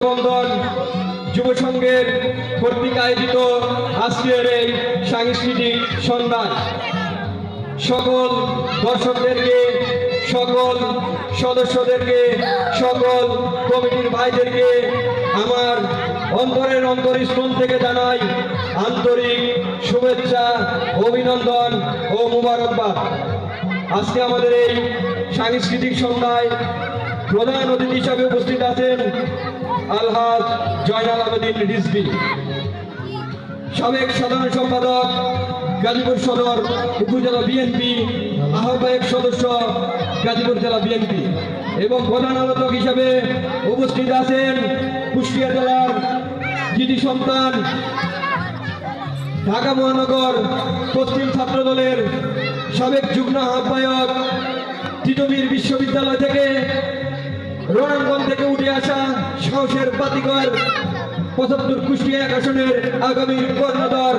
বন্ধন যুব সংঘের কর্তৃক আয়োজিত আজকের এই সাংস্কৃতিক সন্ধ্যা সকল দর্শকদেরকে, সকল সদস্যদেরকে, সকল কমিটির ভাইদেরকে আমার অন্তরের অন্তরস্থল থেকে জানাই আন্তরিক শুভেচ্ছা, অভিনন্দন ও মুবারকবাদ। আজকে আমাদের এই সাংস্কৃতিক সন্ধ্যায় প্রধান অতিথি হিসাবে উপস্থিত আছেন আলহাজ জয়নাল আবেদিন রিজভী, সাবেক সাধারণ সম্পাদক গাজীপুর সদর উপজেলা বিএনপি, আহ্বায়ক সদস্য গাজীপুর জেলা বিএনপি, এবং প্রধান আলোচক হিসাবে উপস্থিত আছেন কুষ্টিয়া জেলার কৃতি সন্তান ঢাকা মহানগর পশ্চিম ছাত্র দলের সাবেক যুগ্ম আহ্বায়ক, তিতুমির বিশ্ববিদ্যালয় থেকে রণাঙ্গন থেকে উঠে আসা সাহসের বাতিঘর ৭৫ কুষ্টিয়া আসনের আগামী কর্ণধার